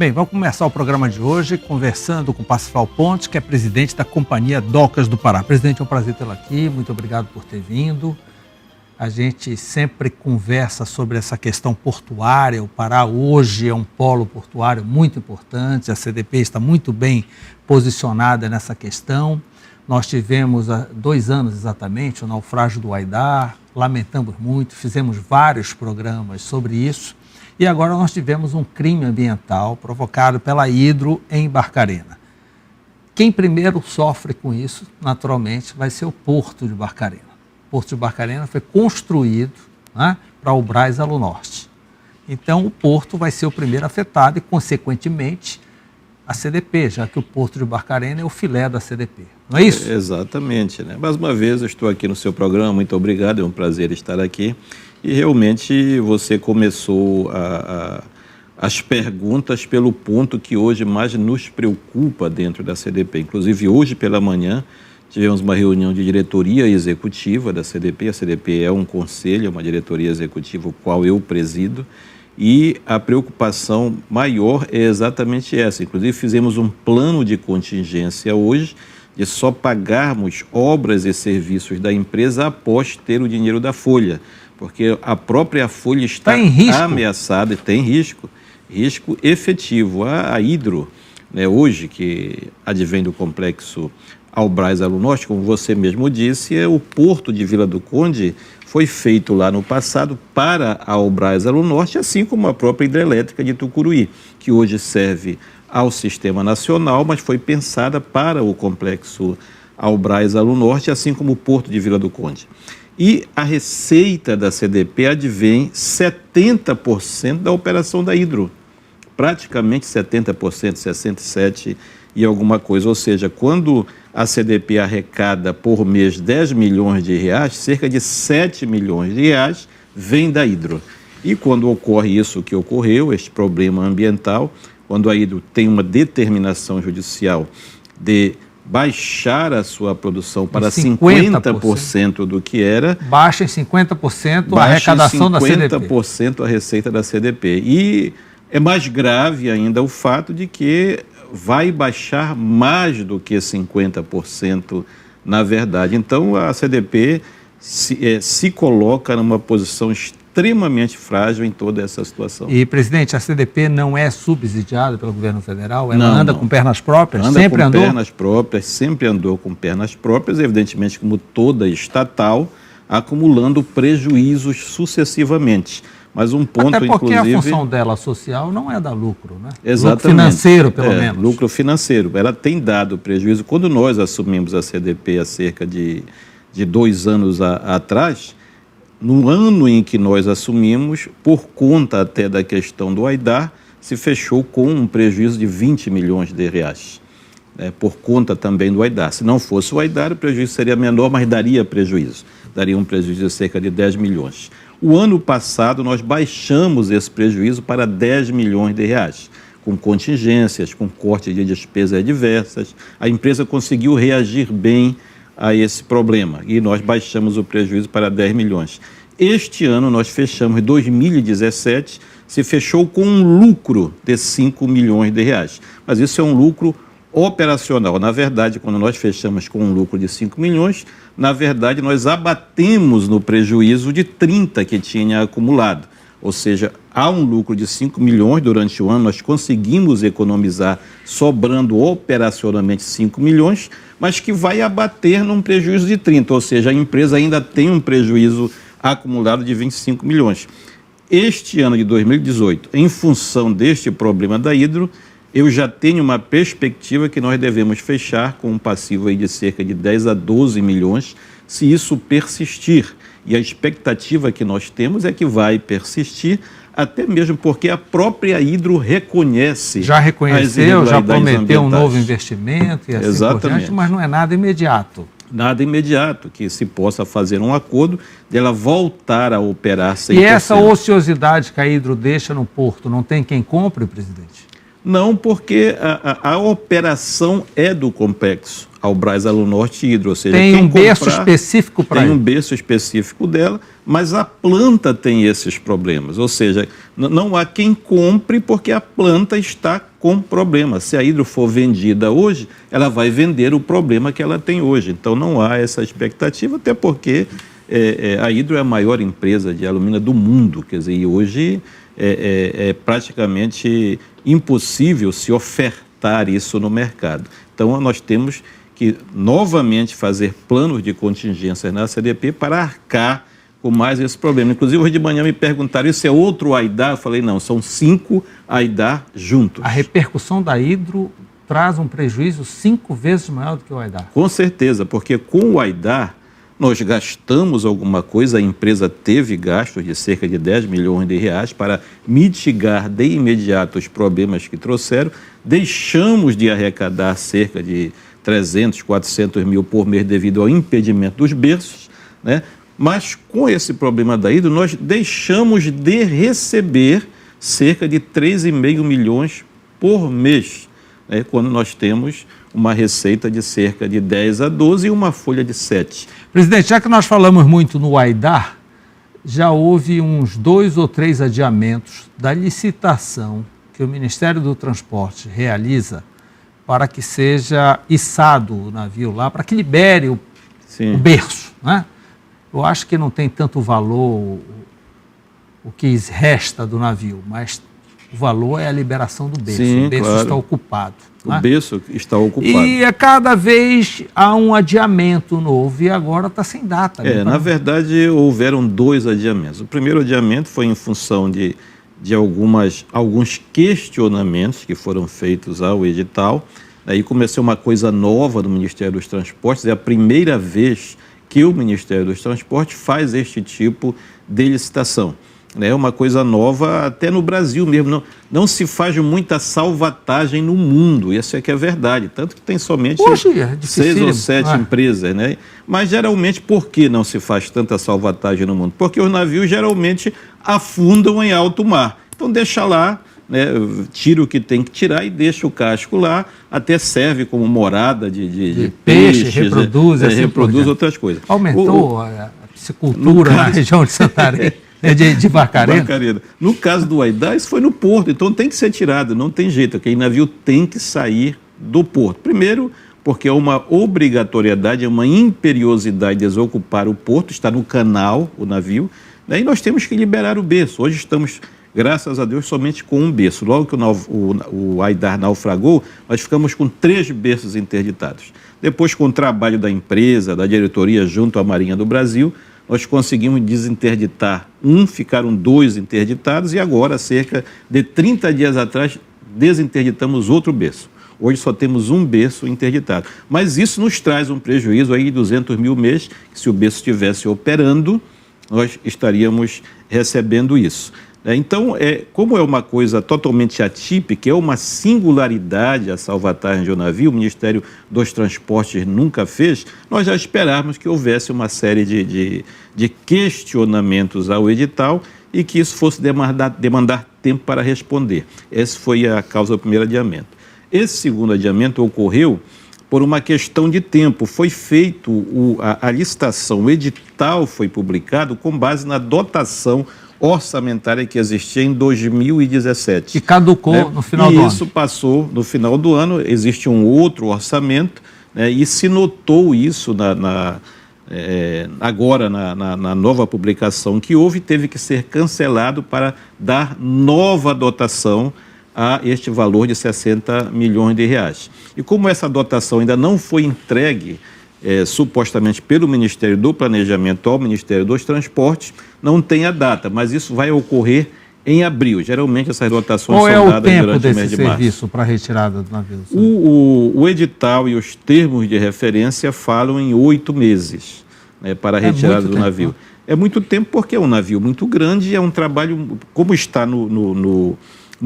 Bem, vamos começar o programa de hoje conversando com Parsifal Pontes, que é presidente da Companhia Docas do Pará. Presidente, é um prazer tê-lo aqui, muito obrigado por ter vindo. A gente sempre conversa sobre essa questão portuária. O Pará hoje é um polo portuário muito importante, a CDP está muito bem posicionada nessa questão. Nós tivemos há 2 anos exatamente o naufrágio do Aidar, lamentamos muito, fizemos vários programas sobre isso. E agora nós tivemos um crime ambiental provocado pela Hidro em Barcarena. Quem primeiro sofre com isso, naturalmente, vai ser o Porto de Barcarena. O Porto de Barcarena foi construído, né, para o Brás Alunorte. Então o Porto vai ser o primeiro afetado e, consequentemente, a CDP, já que o Porto de Barcarena é o filé da CDP. Não é isso? Exatamente, né? Mais uma vez eu estou aqui no seu programa, muito obrigado, é um prazer estar aqui. E realmente você começou as perguntas pelo ponto que hoje mais nos preocupa dentro da CDP. Inclusive hoje pela manhã tivemos uma reunião de diretoria executiva da CDP. A CDP é um conselho, é uma diretoria executiva, o qual eu presido. E a preocupação maior é exatamente essa. Inclusive fizemos um plano de contingência hoje de só pagarmos obras e serviços da empresa após ter o dinheiro da folha. Porque a própria folha está ameaçada e tem risco efetivo. A Hidro, né, hoje, que advém do complexo Albrás Alunorte, como você mesmo disse, o porto de Vila do Conde foi feito lá no passado para a Albrás Alunorte, assim como a própria hidrelétrica de Tucuruí, que hoje serve ao Sistema Nacional, mas foi pensada para o complexo Albrás Alunorte, assim como o porto de Vila do Conde. E a receita da CDP advém 70% da operação da Hidro, praticamente 70%, 67% e alguma coisa. Ou seja, quando a CDP arrecada por mês 10 milhões de reais, cerca de 7 milhões de reais vem da Hidro. E quando ocorre isso que ocorreu, este problema ambiental, quando a Hidro tem uma determinação judicial de baixar a sua produção para 50% do que era. Baixa em 50% a arrecadação da CDP. 50% a receita da CDP. E é mais grave ainda o fato de que vai baixar mais do que 50% na verdade. Então a CDP se coloca numa posição extremamente frágil em toda essa situação. E, presidente, a CDP não é subsidiada pelo governo federal? Ela anda com pernas próprias? Sempre andou? Pernas próprias, sempre andou com pernas próprias, evidentemente como toda estatal, acumulando prejuízos sucessivamente. Mas um ponto, até porque inclusive, a função dela social não é dar lucro, né? Exatamente. Lucro financeiro, pelo menos. Lucro financeiro. Ela tem dado prejuízo. Quando nós assumimos a CDP há cerca de 2 anos atrás, no ano em que nós assumimos, por conta até da questão do Aidar, se fechou com um prejuízo de 20 milhões de reais, né, por conta também do Aidar. Se não fosse o Aidar, o prejuízo seria menor, mas daria prejuízo. Daria um prejuízo de cerca de 10 milhões. O ano passado, nós baixamos esse prejuízo para 10 milhões de reais, com contingências, com corte de despesas adversas. A empresa conseguiu reagir bem a esse problema e nós baixamos o prejuízo para 10 milhões. Este ano nós fechamos, 2017, se fechou com um lucro de 5 milhões de reais. Mas isso é um lucro operacional. Na verdade, quando nós fechamos com um lucro de 5 milhões, na verdade nós abatemos no prejuízo de 30 que tinha acumulado. Ou seja, há um lucro de 5 milhões durante o ano, nós conseguimos economizar, sobrando operacionalmente 5 milhões, mas que vai abater num prejuízo de 30, ou seja, a empresa ainda tem um prejuízo acumulado de 25 milhões. Este ano de 2018, em função deste problema da Hidro, eu já tenho uma perspectiva que nós devemos fechar com um passivo aí de cerca de 10 a 12 milhões, se isso persistir. E a expectativa que nós temos é que vai persistir, até mesmo porque a própria Hidro reconhece. Já reconheceu, já prometeu um novo investimento e assim por diante, mas não é nada imediato. Nada imediato, que se possa fazer um acordo dela voltar a operar 100%. E essa ociosidade que a Hidro deixa no porto, não tem quem compre, presidente? Não, porque a operação é do complexo Albrás Alunorte Hidro, ou seja, tem um berço específico para tem um berço específico dela, mas a planta tem esses problemas, ou seja, não há quem compre porque a planta está com problema. Se a Hidro for vendida hoje, ela vai vender o problema que ela tem hoje. Então não há essa expectativa, até porque a Hidro é a maior empresa de alumínio do mundo, quer dizer, e hoje é praticamente impossível se ofertar isso no mercado. Então nós temos que novamente fazer planos de contingência na CDP para arcar com mais esse problema. Inclusive, hoje de manhã me perguntaram, isso é outro AIDAR? Eu falei, não, são 5 AIDAR juntos. A repercussão da Hidro traz um prejuízo 5 vezes maior do que o AIDAR. Com certeza, porque com o AIDAR nós gastamos alguma coisa, a empresa teve gastos de cerca de 10 milhões de reais para mitigar de imediato os problemas que trouxeram, deixamos de arrecadar cerca de 300, 400 mil por mês devido ao impedimento dos berços, né? Mas com esse problema da Hidro, nós deixamos de receber cerca de 3,5 milhões por mês, né? Quando nós temos uma receita de cerca de 10 a 12 e uma folha de 7. Presidente, já que nós falamos muito no AIDAR, já houve uns 2 ou 3 adiamentos da licitação que o Ministério do Transporte realiza para que seja içado o navio lá, para que libere o berço, né? Eu acho que não tem tanto valor o que resta do navio, mas o valor é a liberação do berço. Sim, o berço claro. está ocupado. O né? berço está ocupado. E a cada vez há um adiamento novo e agora está sem data. Na verdade, houveram 2 adiamentos. O primeiro adiamento foi em função de alguns questionamentos que foram feitos ao edital. Aí começou uma coisa nova no Ministério dos Transportes, é a primeira vez que o Ministério dos Transportes faz este tipo de licitação. É uma coisa nova até no Brasil mesmo. Não se faz muita salvatagem no mundo, isso é que é verdade. Tanto que tem somente 6 ou 7 empresas. Né? Mas geralmente, por que não se faz tanta salvatagem no mundo? Porque os navios geralmente afundam em alto mar. Então deixa lá, né, tira o que tem que tirar e deixa o casco lá, até serve como morada de peixes, reproduz outras coisas. Aumentou a piscicultura na região de Santarém, de Barcarena. No caso do AIDAR, isso foi no porto, então tem que ser tirado, não tem jeito, aquele navio tem que sair do porto. Primeiro, porque é uma obrigatoriedade, é uma imperiosidade desocupar o porto, está no canal o navio, né, e nós temos que liberar o berço. Hoje estamos, graças a Deus, somente com um berço. Logo que o AIDAR naufragou, nós ficamos com 3 berços interditados. Depois, com o trabalho da empresa, da diretoria junto à Marinha do Brasil, nós conseguimos desinterditar ficaram 2 interditados e agora, cerca de 30 dias atrás, desinterditamos outro berço. Hoje só temos um berço interditado. Mas isso nos traz um prejuízo aí de 200 mil mês, que se o berço estivesse operando, nós estaríamos recebendo isso. Então, como é uma coisa totalmente atípica, é uma singularidade a salvatagem de um navio, o Ministério dos Transportes nunca fez, nós já esperávamos que houvesse uma série de questionamentos ao edital e que isso fosse demandar tempo para responder. Essa foi a causa do primeiro adiamento. Esse segundo adiamento ocorreu por uma questão de tempo. Foi feito a licitação, o edital foi publicado com base na dotação orçamentária que existia em 2017. Que caducou no final do ano. E isso passou no final do ano, existe um outro orçamento, né, e se notou isso agora na nova publicação que houve, teve que ser cancelado para dar nova dotação a este valor de 60 milhões de reais. E como essa dotação ainda não foi entregue, supostamente pelo Ministério do Planejamento ao Ministério dos Transportes, não tem a data, mas isso vai ocorrer em abril. Geralmente essas dotações são dadas durante o mês de março. Qual é o tempo desse serviço para retirada do navio? O edital e os termos de referência falam em 8 meses, né, para a retirada do navio. Né? É muito tempo porque é um navio muito grande e é um trabalho, como está no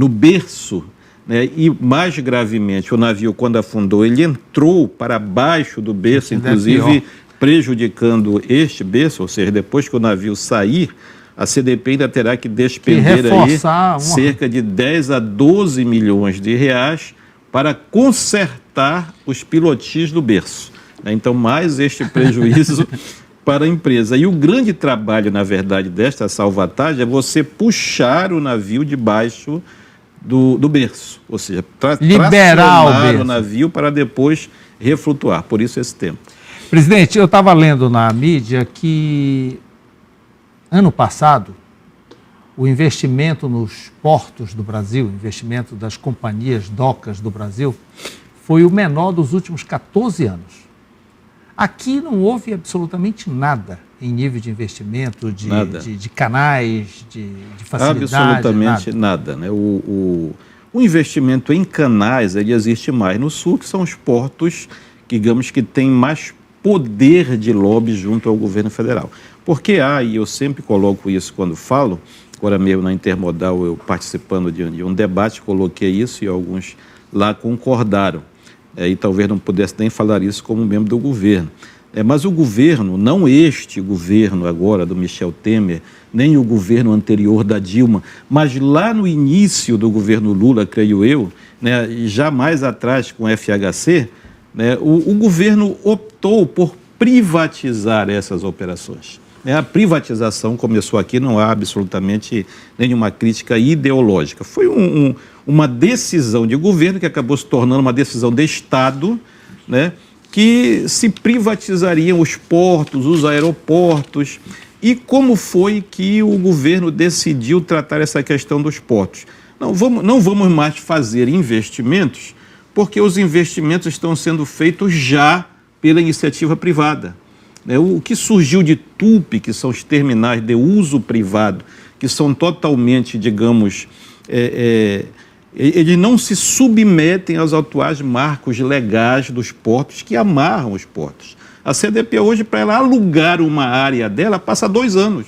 berço, né, e mais gravemente, o navio, quando afundou, ele entrou para baixo do berço, inclusive prejudicando este berço, ou seja, depois que o navio sair, a CDP ainda terá que despender cerca de 10 a 12 milhões de reais para consertar os pilotis do berço. Então, mais este prejuízo para a empresa. E o grande trabalho, na verdade, desta salvatagem é você puxar o navio debaixo do berço, ou seja, liberar o navio para depois reflutuar, por isso esse tempo. Presidente, eu estava lendo na mídia que ano passado o investimento nos portos do Brasil, investimento das companhias docas do Brasil, foi o menor dos últimos 14 anos. Aqui não houve absolutamente nada em nível de investimento, de canais, de facilidade. Absolutamente nada. Né? O investimento em canais ele existe mais no sul, que são os portos, digamos, que têm mais poder de lobby junto ao governo federal. Porque e eu sempre coloco isso quando falo, agora mesmo na Intermodal, eu participando de um debate, coloquei isso e alguns lá concordaram. E talvez não pudesse nem falar isso como membro do governo. Mas o governo, não este governo agora do Michel Temer, nem o governo anterior da Dilma, mas lá no início do governo Lula, creio eu, né, e já mais atrás com o FHC, né, o governo optou por privatizar essas operações. A privatização começou aqui, não há absolutamente nenhuma crítica ideológica. Foi uma decisão de governo que acabou se tornando uma decisão de Estado, né, que se privatizariam os portos, os aeroportos. E como foi que o governo decidiu tratar essa questão dos portos? Não vamos mais fazer investimentos, porque os investimentos estão sendo feitos já pela iniciativa privada. O que surgiu de TUP, que são os terminais de uso privado, que são totalmente, digamos, eles não se submetem aos atuais marcos legais dos portos que amarram os portos. A CDP hoje, para ela alugar uma área dela, passa 2 anos.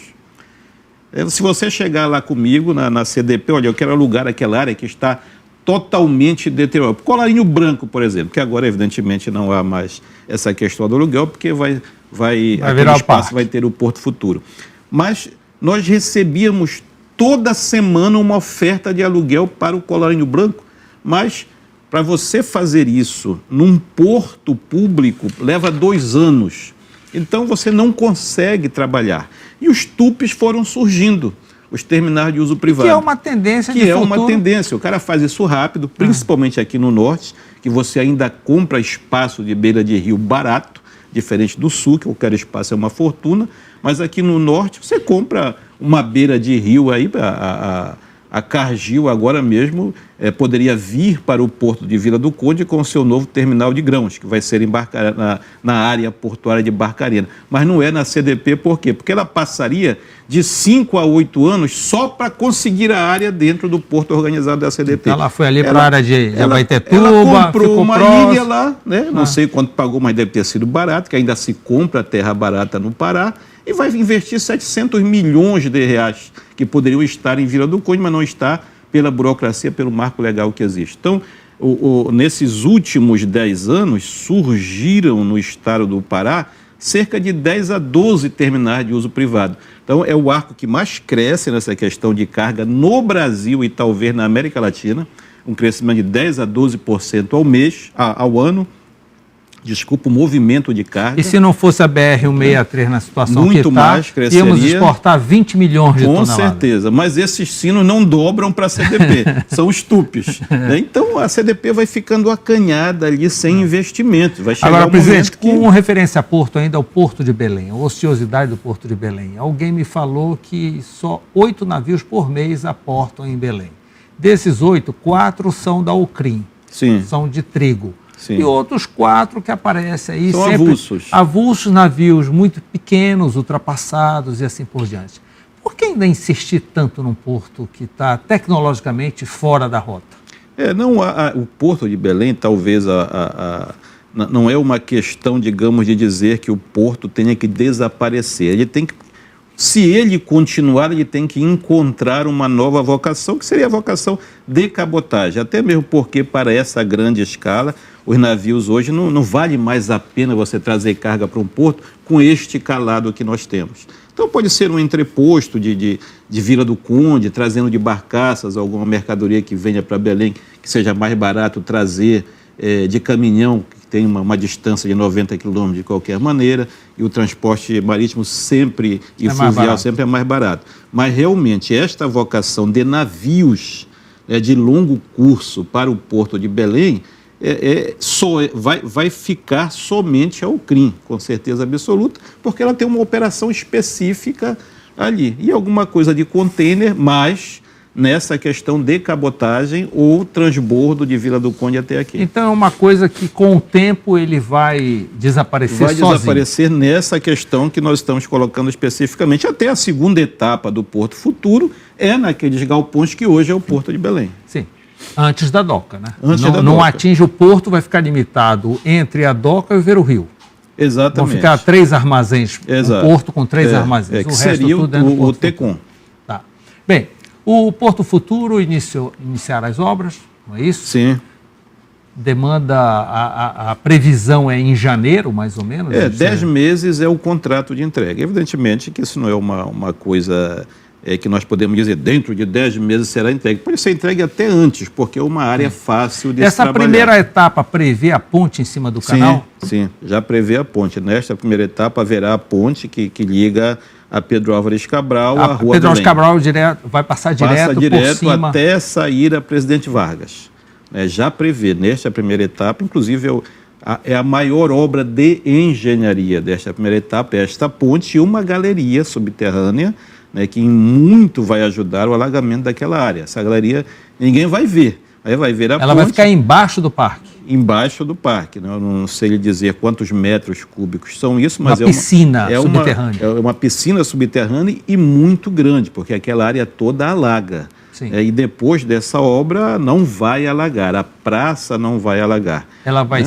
Se você chegar lá comigo na CDP, olha, eu quero alugar aquela área que está totalmente deteriorada. Colarinho Branco, por exemplo, que agora, evidentemente, não há mais essa questão do aluguel, porque vai virar espaço, vai ter o Porto Futuro. Mas nós recebíamos toda semana uma oferta de aluguel para o Colarinho Branco, mas para você fazer isso num porto público leva 2 anos. Então você não consegue trabalhar. E os TUPs foram surgindo, os terminais de uso privado. Que é uma tendência de futuro. Que é uma tendência. O cara faz isso rápido, principalmente aqui no norte, que você ainda compra espaço de beira de rio barato, diferente do sul, que qualquer espaço é uma fortuna, mas aqui no norte você compra uma beira de rio aí, a Cargill agora mesmo poderia vir para o porto de Vila do Conde com o seu novo terminal de grãos, que vai ser na área portuária de Barcarena. Mas não é na CDP, por quê? Porque ela passaria de 5 a 8 anos só para conseguir a área dentro do porto organizado da CDP. Ela foi ali para a área de Abaetetuba, ela comprou uma ilha lá, né? Não sei quanto pagou, mas deve ter sido barato, que ainda se compra terra barata no Pará, e vai investir 700 milhões de reais que poderiam estar em Vila do Conde, mas não está pela burocracia, pelo marco legal que existe. Então, nesses últimos 10 anos, surgiram no estado do Pará cerca de 10 a 12 terminais de uso privado. Então, é o arco que mais cresce nessa questão de carga no Brasil e talvez na América Latina, um crescimento de 10 a 12% ao ano. O movimento de carga. E se não fosse a BR-163 na situação muito que está, mais cresceria, íamos exportar 20 milhões de toneladas. Com certeza, mas esses sinos não dobram para a CDP, são os TUPs. Né? Então a CDP vai ficando acanhada ali sem investimento. Vai chegar agora, presidente, com referência a porto ainda, ao Porto de Belém, a ociosidade do Porto de Belém, alguém me falou que só 8 navios por mês aportam em Belém. Desses 8, 4 são da Ocrim, são de trigo. Sim. E outros 4 que aparecem aí são sempre avulsos, navios muito pequenos, ultrapassados e assim por diante. Por que ainda insistir tanto num porto que está tecnologicamente fora da rota? O Porto de Belém talvez não é uma questão, digamos, de dizer que o porto tenha que desaparecer. Ele tem que, se ele continuar, ele tem que encontrar uma nova vocação, que seria a vocação de cabotagem. Até mesmo porque, para essa grande escala, os navios hoje não vale mais a pena você trazer carga para um porto com este calado que nós temos. Então pode ser um entreposto de Vila do Conde, trazendo de barcaças alguma mercadoria que venha para Belém, que seja mais barato trazer de caminhão, que tem uma distância de 90 quilômetros de qualquer maneira, e o transporte marítimo sempre e fluvial sempre é mais barato. Mas realmente esta vocação de navios de longo curso para o Porto de Belém, vai ficar somente ao CRIM, com certeza absoluta, porque ela tem uma operação específica ali. E alguma coisa de container, mas nessa questão de cabotagem ou transbordo de Vila do Conde até aqui. Então é uma coisa que com o tempo ele vai desaparecer sozinho. Vai desaparecer nessa questão que nós estamos colocando especificamente. Até a segunda etapa do Porto Futuro é naqueles galpões que hoje é o Porto de Belém. Sim. Antes da doca, né? Não doca. Atinge o porto, vai ficar limitado entre a doca e o Ver o Rio. Exatamente. Vão ficar 3 armazéns, exato. Um porto com 3 armazéns. Que o resto seria tudo dentro do Porto Tecom. Tá. Bem, o Porto Futuro iniciará as obras, não é isso? Sim. Demanda, a previsão é em janeiro, mais ou menos? 10 meses é o contrato de entrega. Evidentemente que isso não é uma coisa... que nós podemos dizer, dentro de 10 meses será entregue. Pode ser entregue até antes, porque é uma área fácil de se trabalhar. Essa primeira etapa prevê a ponte em cima do canal? Sim, já prevê a ponte. Nesta primeira etapa haverá a ponte que liga a Pedro Álvares Cabral à Rua Pedro Álvares Cabral vai passar direto por cima. Até sair a Presidente Vargas. Já prevê, nesta primeira etapa, inclusive é a maior obra de engenharia desta primeira etapa, esta ponte e uma galeria subterrânea, que muito vai ajudar o alagamento daquela área. Essa galeria ninguém vai ver. Aí vai ver a ponte. Ela vai ficar embaixo do parque? Embaixo do parque. Eu não sei lhe dizer quantos metros cúbicos são isso, mas uma piscina subterrânea. É uma piscina subterrânea e muito grande, porque aquela área toda alaga. Sim. E depois dessa obra não vai alagar, a praça não vai alagar. Ela vai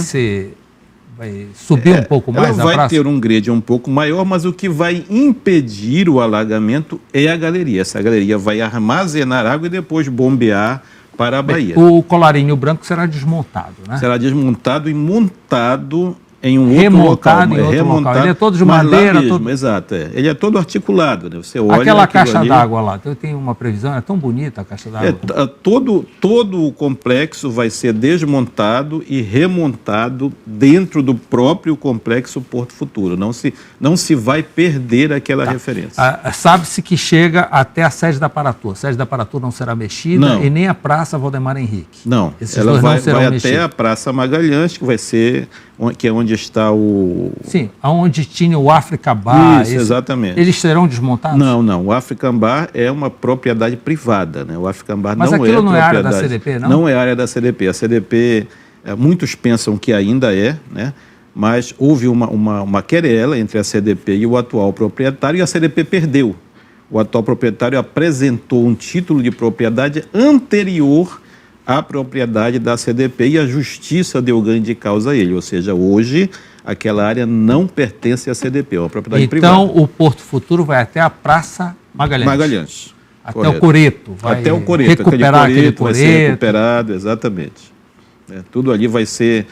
subir um pouco mais ela vai ter um grade um pouco maior, mas o que vai impedir o alagamento é a galeria. Essa galeria vai armazenar água e depois bombear para a Bahia. O colarinho branco será desmontado, né? Será desmontado e montado em um outro local. Ele é todo de madeira. Exato. Ele é todo articulado. Você olha aquela caixa d'água lá, eu tenho uma previsão, é tão bonita a caixa d'água. Todo o complexo vai ser desmontado e remontado dentro do próprio complexo Porto Futuro. Não se vai perder aquela referência. Sabe-se que chega até a sede da Paratur. A sede da Paratur não será mexida e nem a Praça Valdemar Henrique. Não, ela vai até a Praça Magalhães, que é onde está o... Sim, onde tinha o Africa Bar. Isso, exatamente. Eles serão desmontados? Não. O Africa Bar é uma propriedade privada, né? O Africa Bar não é propriedade... Mas aquilo não é área da CDP, não? Não é área da CDP. A CDP, muitos pensam que ainda é, né? Mas houve uma querela entre a CDP e o atual proprietário e a CDP perdeu. O atual proprietário apresentou um título de propriedade anterior a propriedade da CDP e a justiça deu ganho de causa a ele. Ou seja, hoje aquela área não pertence à CDP, é uma propriedade privada. Então o Porto Futuro vai até a Praça Magalhães. Até correto. O Coreto. Até o Coreto. Recuperar aquele Coreto vai ser recuperado, exatamente. Tudo ali vai ser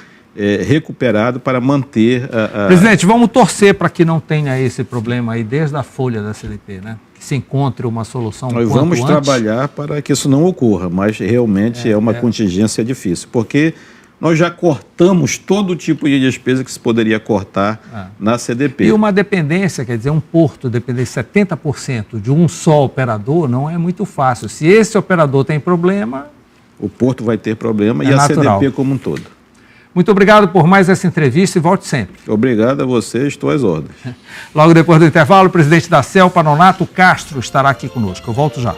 recuperado para manter Presidente, vamos torcer para que não tenha esse problema aí desde a folha da CDP, né? Que se encontre uma solução Nós vamos trabalhar para que isso não ocorra, mas realmente é uma contingência difícil, porque nós já cortamos todo tipo de despesa que se poderia cortar na CDP. E uma dependência, quer dizer, um porto depender 70% de um só operador não é muito fácil. Se esse operador tem problema... O porto vai ter problema e a CDP como um todo. Muito obrigado por mais essa entrevista e volte sempre. Obrigado a você, estou às ordens. Logo depois do intervalo, o presidente da CELPA, Nonato Castro, estará aqui conosco. Eu volto já.